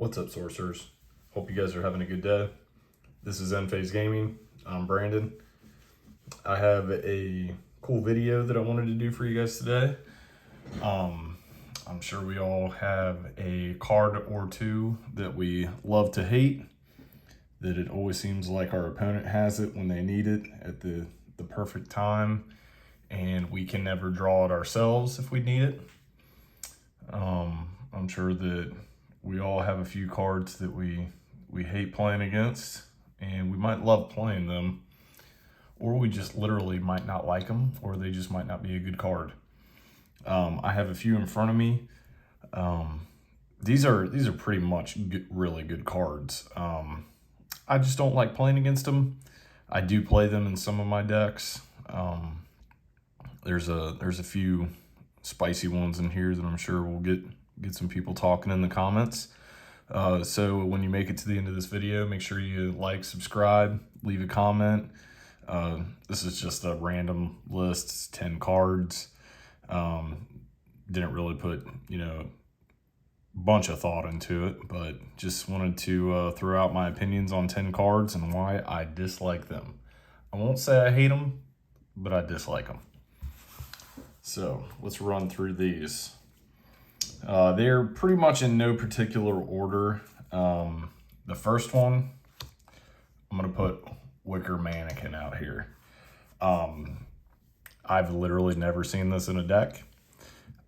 What's up, sorcerers? Hope you guys are having a good day. This is EndFaze Gaming. I'm Brandon. I have a cool video that I wanted to do for you guys today. I'm sure we all have a card or two that we love to hate, that it always seems like our opponent has it when they need it at the perfect time, and we can never draw it ourselves if we need it. I'm sure that we all have a few cards that we hate playing against, and we might love playing them, or we just literally might not like them, or they just might not be a good card. I have a few in front of me. These are pretty much really good cards. I just don't like playing against them. I do play them in some of my decks. There's a few spicy ones in here that I'm sure will get some people talking in the comments. So when you make it to the end of this video, make sure you like, subscribe, leave a comment. This is just a random list. It's 10 cards. Didn't really put, a bunch of thought into it, but just wanted to throw out my opinions on 10 cards and why I dislike them. I won't say I hate them, but I dislike them. So let's run through these. They're pretty much in no particular order. The first one, I'm going to put Wicker Mannequin out here. I've literally never seen this in a deck.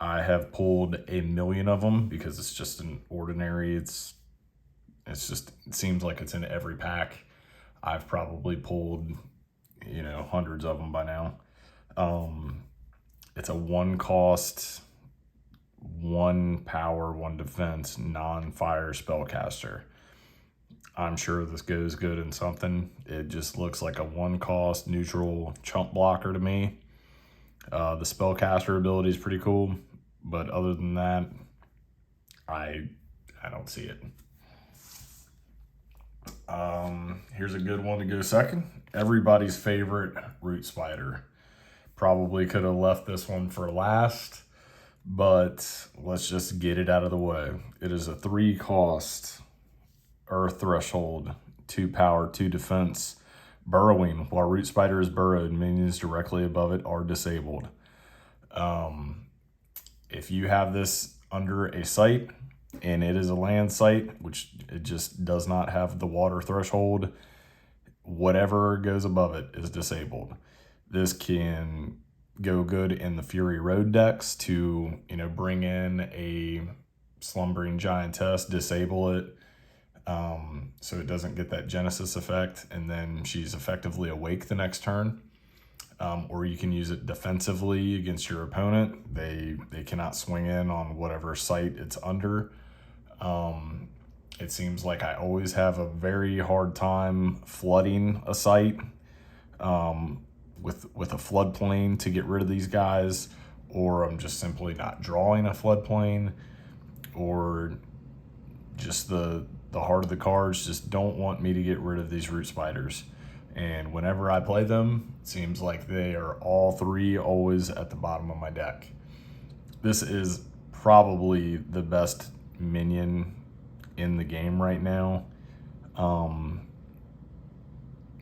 I have pulled a million of them because it's just an ordinary, it seems like it's in every pack. I've probably pulled, hundreds of them by now. It's a 1 cost, 1 power, 1 defense, non-fire spellcaster. I'm sure this goes good in something. It just looks like a 1 cost neutral chump blocker to me. The spellcaster ability is pretty cool, but other than that, I don't see it. Here's a good one to go second. Everybody's favorite Root Spider. Probably could have left this one for last, but let's just get it out of the way. It is a 3 cost Earth Threshold, 2 power, 2 defense, burrowing. While Root Spider is burrowed, minions directly above it are disabled. If you have this under a site and it is a land site, which it just does not have the water threshold, whatever goes above it is disabled. This can go good in the Fury Road decks to, bring in a Slumbering Giantess, disable it, so it doesn't get that Genesis effect, and then she's effectively awake the next turn. Or you can use it defensively against your opponent. They cannot swing in on whatever site it's under. It seems like I always have a very hard time flooding a site with a floodplain to get rid of these guys, or I'm just simply not drawing a floodplain, or just the heart of the cards just don't want me to get rid of these Root Spiders. And whenever I play them, it seems like they are all 3 always at the bottom of my deck. This is probably the best minion in the game right now.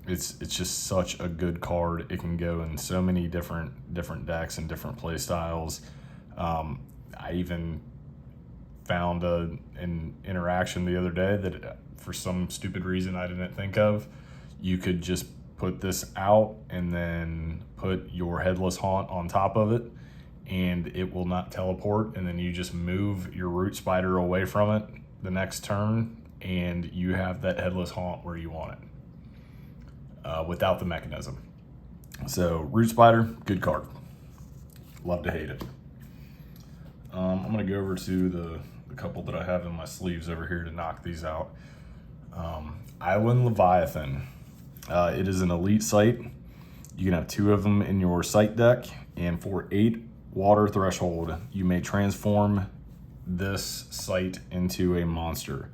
It's just such a good card. It can go in so many different decks and different play styles. I even found an interaction the other day that for some stupid reason I didn't think of. You could just put this out and then put your Headless Haunt on top of it, and it will not teleport, and then you just move your Root Spider away from it the next turn, and you have that Headless Haunt where you want it, without the mechanism. So Root Spider, good card. Love to hate it. I'm gonna go over to the couple that I have in my sleeves over here to knock these out. Island Leviathan. It is an elite site. You can have 2 of them in your site deck, and for 8 water threshold, you may transform this site into a monster.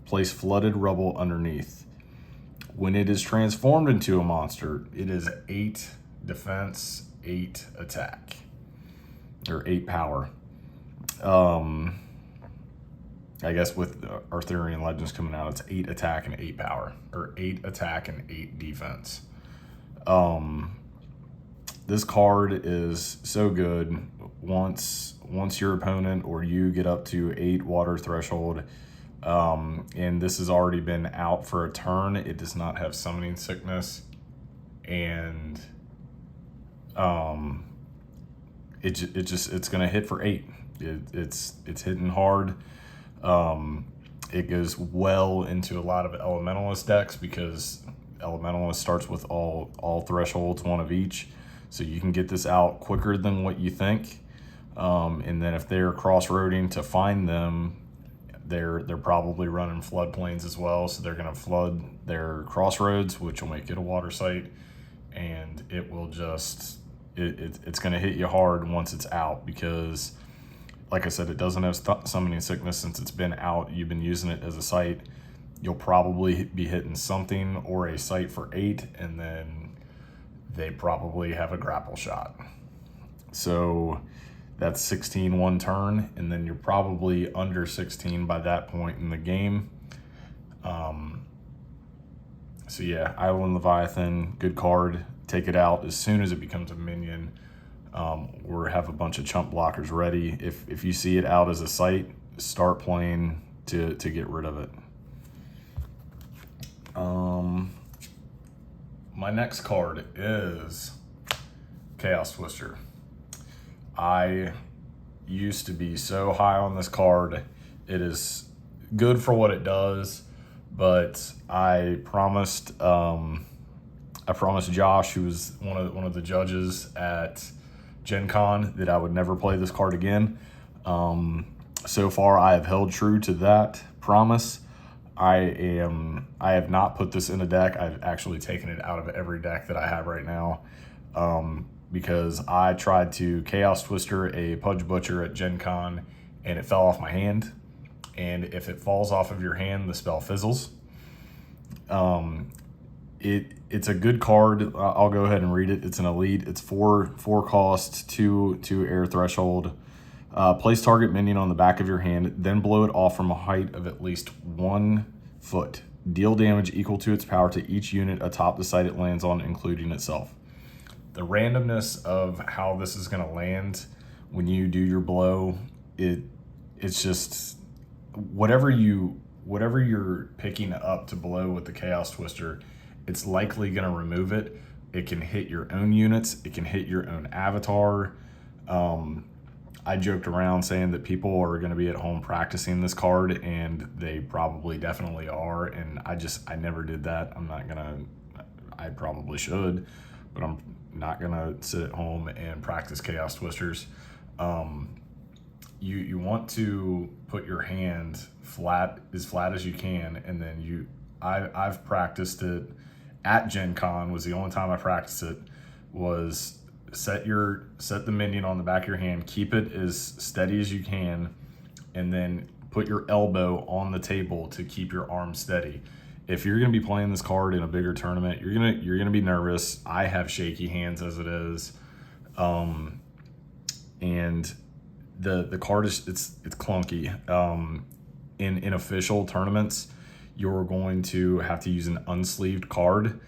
Place flooded rubble underneath. When it is transformed into a monster, it is 8 defense, 8 attack, or 8 power. I guess with Arthurian Legends coming out, it's 8 attack and 8 power, or 8 attack and 8 defense. This card is so good. Once your opponent or you get up to 8 water threshold, and this has already been out for a turn, it does not have summoning sickness, and it's gonna hit for 8. It's hitting hard. It goes well into a lot of elementalist decks because elementalist starts with all thresholds, 1 of each, so you can get this out quicker than what you think. And then if they're cross-roading to find them, they're probably running floodplains as well, so they're going to flood their crossroads, which will make it a water site, and it will just it's going to hit you hard once it's out, because like I said, it doesn't have summoning sickness. Since it's been out, you've been using it as a site, you'll probably be hitting something or a site for 8, and then they probably have a grapple shot. So that's 16 one turn, and then you're probably under 16 by that point in the game. So yeah, Island Leviathan, good card. Take it out as soon as it becomes a minion, or have a bunch of chump blockers ready. If you see it out as a site, start playing to get rid of it. My next card is Chaos Twister. I used to be so high on this card. It is good for what it does, but I promised Josh, who was one of the judges at Gen Con, that I would never play this card again. So far, I have held true to that promise. I have not put this in a deck. I've actually taken it out of every deck that I have right now, because I tried to Chaos Twister a Pudge Butcher at Gen Con, and it fell off my hand. And if it falls off of your hand, the spell fizzles. It's a good card. I'll go ahead and read it. It's an elite. It's 4 cost, 2 air threshold. Place target minion on the back of your hand, then blow it off from a height of at least 1 foot. Deal damage equal to its power to each unit atop the site it lands on, including itself. The randomness of how this is going to land when you do your blow, it's just whatever you're picking up to blow with the Chaos Twister, it's likely going to remove it. It can hit your own units. It can hit your own avatar. I joked around saying that people are going to be at home practicing this card, and they probably definitely are. And I never did that. I probably should, but I'm not going to sit at home and practice Chaos Twisters. You want to put your hand as flat as you can, and then I've practiced it at Gen Con. Was the only time I practiced it. Was set the minion on the back of your hand, keep it as steady as you can, and then put your elbow on the table to keep your arm steady. If you're going to be playing this card in a bigger tournament, you're gonna be nervous. I have shaky hands as it is, and the card is it's clunky. In official tournaments, you're going to have to use an unsleeved card.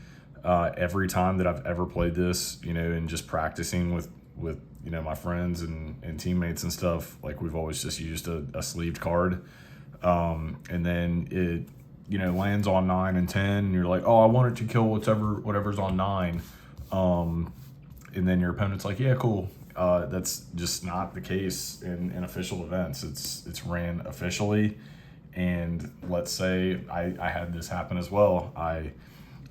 Every time that I've ever played this, and just practicing with my friends and teammates and stuff, like, we've always just used a sleeved card, and then it lands on 9 and 10, and you're like, oh, I want it to kill whatever's on 9, and then your opponent's like, yeah, cool. That's just not the case in official events. It's ran officially, and let's say I had this happen as well. I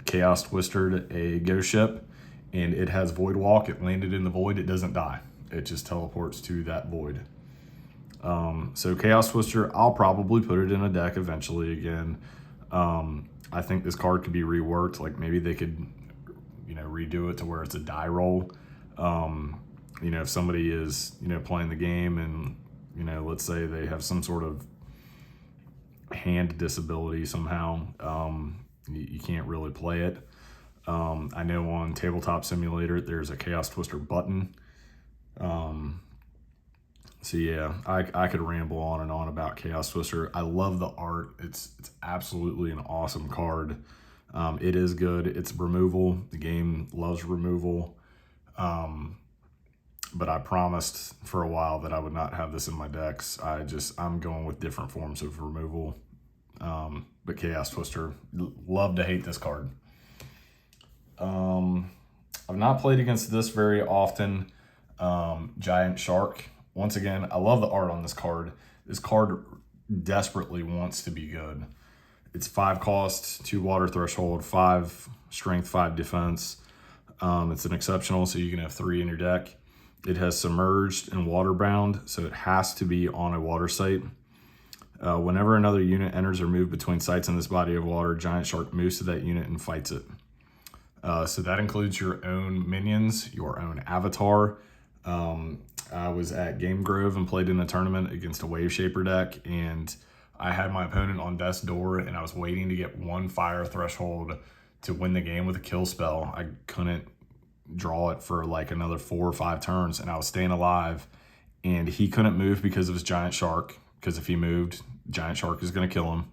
Chaos Twistered a ghost ship, and it has Void Walk. It landed in the void. It doesn't die. It just teleports to that void. So Chaos Twister, I'll probably put it in a deck eventually again. I think this card could be reworked. Like, maybe they could, redo it to where it's a die roll. If somebody is, playing the game and, let's say they have some sort of hand disability somehow, you can't really play it. I know on Tabletop Simulator there's a Chaos Twister button, So yeah, I could ramble on and on about Chaos Twister. I love the art. It's absolutely an awesome card. It is good. It's removal. The game loves removal. But I promised for a while that I would not have this in my decks. I'm going with different forms of removal. But Chaos Twister, love to hate this card. I've not played against this very often. Giant Shark. Once again, I love the art on this card. This card desperately wants to be good. It's 5 cost, 2 water threshold, 5 strength, 5 defense. It's an exceptional, so you can have 3 in your deck. It has submerged and water bound, so it has to be on a water site. Whenever another unit enters or moves between sites in this body of water, Giant Shark moves to that unit and fights it. So that includes your own minions, your own avatar. I was at Game Grove and played in a tournament against a Wave Shaper deck, and I had my opponent on death's door, and I was waiting to get 1 fire threshold to win the game with a kill spell. I couldn't draw it for like another 4 or 5 turns, and I was staying alive, and he couldn't move because of his Giant Shark, because if he moved, Giant Shark is going to kill him.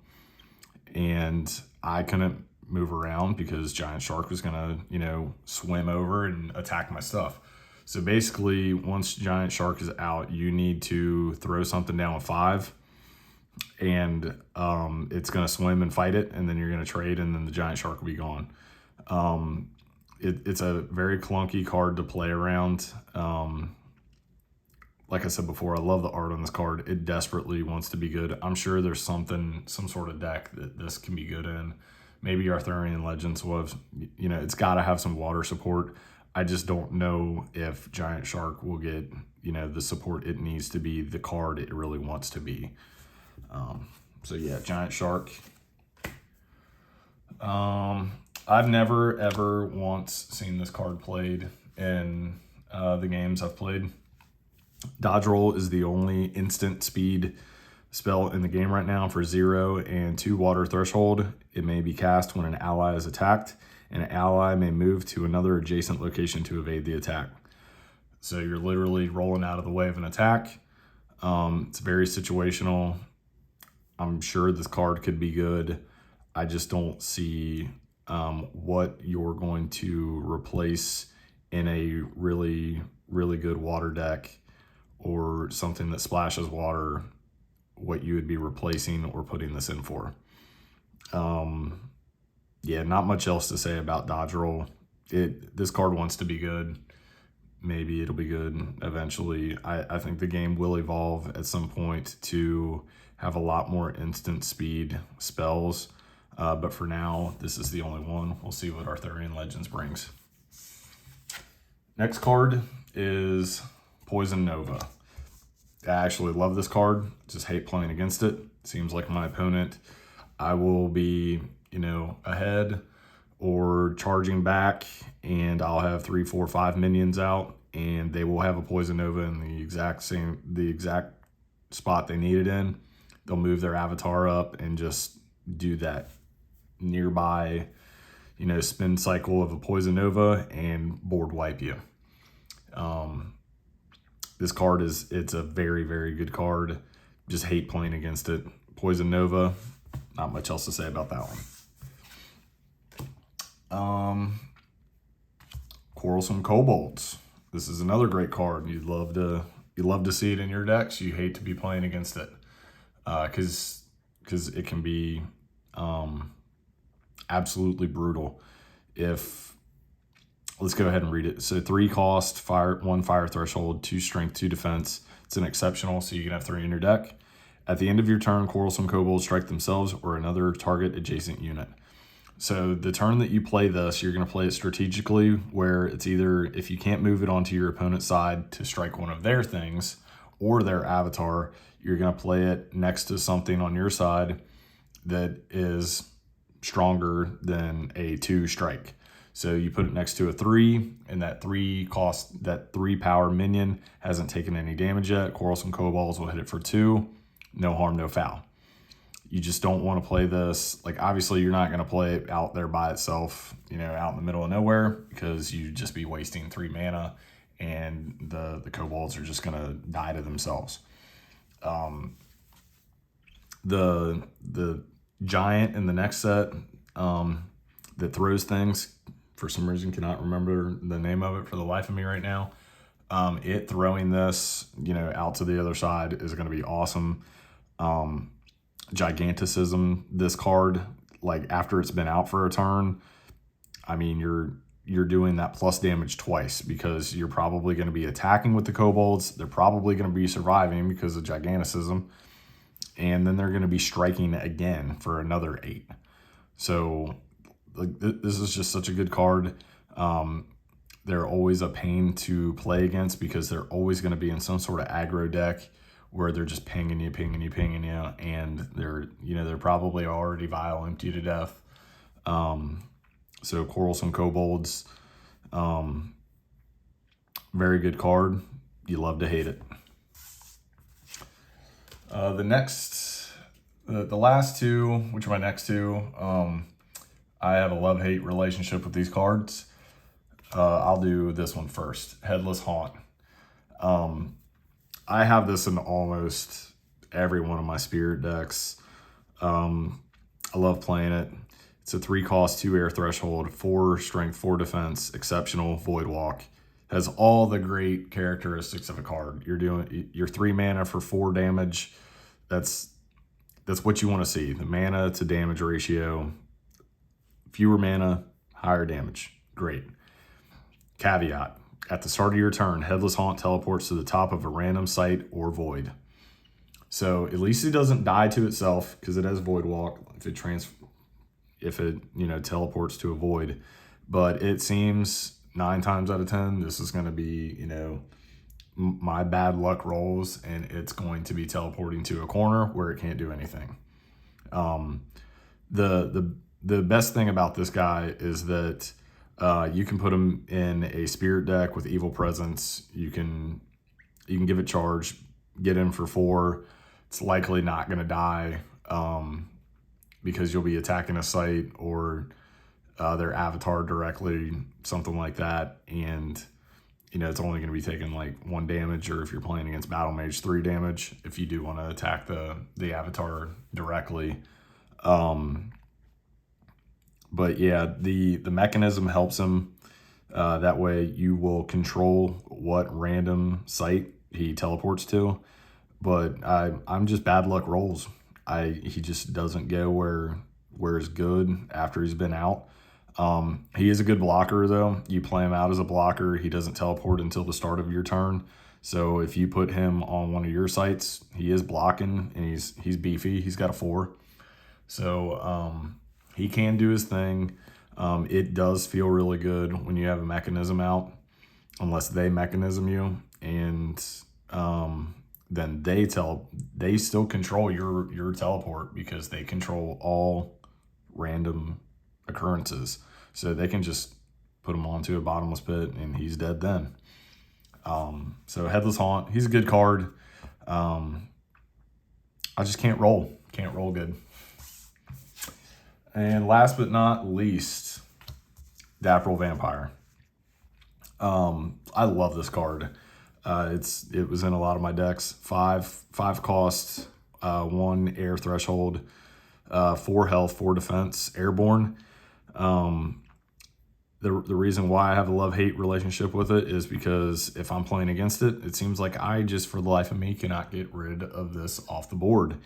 And I couldn't move around because Giant Shark was going to, swim over and attack my stuff. So basically, once Giant Shark is out, you need to throw something down with 5, and it's going to swim and fight it, and then you're going to trade, and then the Giant Shark will be gone. It's a very clunky card to play around. Like I said before, I love the art on this card. It desperately wants to be good. I'm sure there's some sort of deck that this can be good in. Maybe Arthurian Legends was, it's got to have some water support. I just don't know if Giant Shark will get, the support it needs to be the card it really wants to be. So yeah, Giant Shark. I've never, ever once seen this card played in the games I've played. Dodge Roll is the only instant speed spell in the game right now for 0 and 2 water threshold. It may be cast when an ally is attacked, and an ally may move to another adjacent location to evade the attack. So you're literally rolling out of the way of an attack. It's very situational. I'm sure this card could be good. I just don't see what you're going to replace in a really, really good water deck or something that splashes water, what you would be replacing or putting this in for. Yeah, not much else to say about Dodge Roll. This card wants to be good. Maybe it'll be good eventually. I think the game will evolve at some point to have a lot more instant speed spells. But for now, this is the only one. We'll see what Arthurian Legends brings. Next card is Poison Nova. I actually love this card. Just hate playing against it. Seems like my opponent, I will be, ahead or charging back, and I'll have 3, 4, 5 minions out, and they will have a Poison Nova in the exact spot they need it in. They'll move their avatar up and just do that nearby, spin cycle of a Poison Nova and board wipe you. This card it's a very, very good card. Just hate playing against it. Poison Nova, not much else to say about that one. Quarrelsome Kobolds. This is another great card. You'd love to see it in your decks. You hate to be playing against it, because it can be absolutely brutal. Let's go ahead and read it. So 3 cost, 1 fire threshold, 2 strength, 2 defense. It's an exceptional, so you can have 3 in your deck. At the end of your turn, Quarrelsome Kobolds strike themselves or another target adjacent unit. So the turn that you play this, you're going to play it strategically, where it's either, if you can't move it onto your opponent's side to strike one of their things or their avatar, you're going to play it next to something on your side that is stronger than a 2 strike. So you put it next to a 3, and that 3 power minion hasn't taken any damage yet. Quarrelsome Kobolds will hit it for 2. No harm, no foul. You just don't want to play this. Like, obviously, you're not going to play it out there by itself, out in the middle of nowhere, because you'd just be wasting 3 mana, and the kobolds are just gonna die to themselves. The giant in the next set that throws things, for some reason cannot remember the name of it for the life of me right now. It throwing this, out to the other side is going to be awesome. Giganticism, this card, like after it's been out for a turn, I mean, you're doing that plus damage twice, because you're probably going to be attacking with the kobolds. They're probably going to be surviving because of giganticism. And then they're going to be striking again for another 8. So like this is just such a good card. They're always a pain to play against, because they're always going to be in some sort of aggro deck where they're just pinging you, and they're probably already vile empty to death. So Quarrelsome Kobolds, very good card. You love to hate it. The last two, which are my next two, I have a love-hate relationship with these cards. I'll do this one first. Headless Haunt. I have this in almost every one of my spirit decks. I love playing it. It's a 3-cost, 2-air threshold, 4 strength, 4 defense, exceptional, void walk. Has all the great characteristics of a card. You're doing your 3 mana for 4 damage. That's what you want to see. The mana to damage ratio. Fewer mana, higher damage. Great. Caveat. At the start of your turn, Headless Haunt teleports to the top of a random site or void. So at least it doesn't die to itself, because it has void walk if it teleports to a void. But it seems 9 times out of 10 this is going to be my bad luck rolls, and it's going to be teleporting to a corner where it can't do anything. The best thing about this guy is that you can put him in a spirit deck with Evil Presence. You can give it charge, get him for 4. It's likely not going to die, because you'll be attacking a site or their avatar directly, something like that. And, it's only going to be taking like 1 damage, or if you're playing against Battle Mage, 3 damage if you do want to attack the avatar directly. But yeah, the mechanism helps him. That way you will control what random site he teleports to. But I'm just bad luck rolls. He just doesn't go where is good after he's been out. He is a good blocker though. You play him out as a blocker. He doesn't teleport until the start of your turn. So if you put him on one of your sites, he is blocking, and he's beefy. He's got a 4. So he can do his thing. It does feel really good when you have a mechanism out, unless they mechanism you, and then they still control your teleport, because they control all random occurrences. So they can just put him onto a bottomless pit and he's dead then. So Headless Haunt, he's a good card. I just can't roll good. And last but not least, Dapple Vampire. I love this card. It was in a lot of my decks. 5 cost, 1 air threshold, 4 health, 4 defense, airborne. The reason why I have a love-hate relationship with it is because if I'm playing against it, it seems like I just, for the life of me, cannot get rid of this off the board.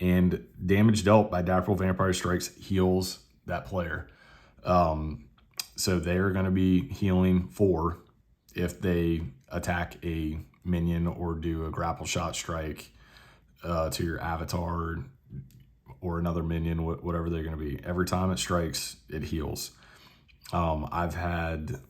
And damage dealt by Dapple Vampire Strikes heals that player. So they're going to be healing 4 if they attack a minion or do a grapple shot strike to your avatar or another minion, whatever they're going to be. Every time it strikes, it heals. I've had,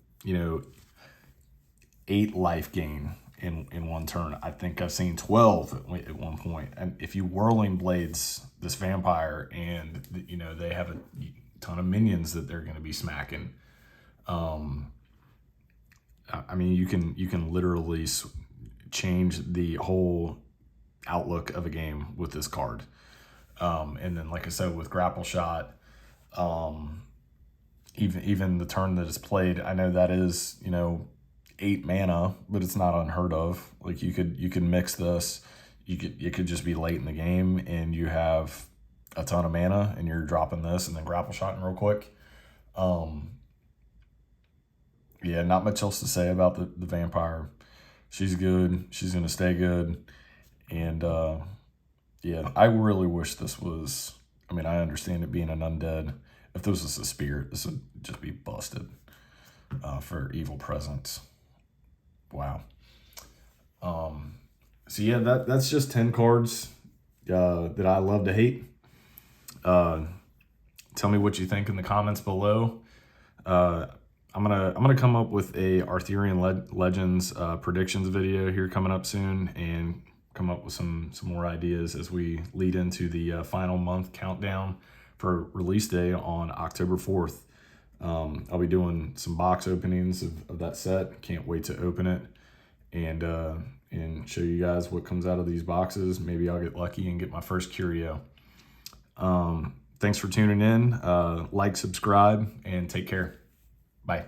8 life gain in one turn. I think I've seen 12 at one point. And if you Whirling Blades this vampire, and, they have a ton of minions that they're going to be smacking, I mean, you can literally change the whole outlook of a game with this card. And then, like I said, with Grapple Shot, even the turn that it's played, I know that is, 8 mana, but it's not unheard of. Like you could mix this. It could just be late in the game and you have a ton of mana and you're dropping this and then grapple shotting real quick. Yeah, not much else to say about the vampire. She's good. She's gonna stay good. And yeah, I really wish this was. I mean, I understand it being an undead. If this was a spirit, this would just be busted for evil presence. Wow. So yeah, that's just 10 cards that I love to hate. Tell me what you think in the comments below. I'm gonna come up with a Arthurian Legends predictions video here coming up soon, and come up with some more ideas as we lead into the final month countdown for release day on October 4th. I'll be doing some box openings of that set. Can't wait to open it and show you guys what comes out of these boxes. Maybe I'll get lucky and get my first curio. Thanks for tuning in. Like, subscribe, and take care. Bye.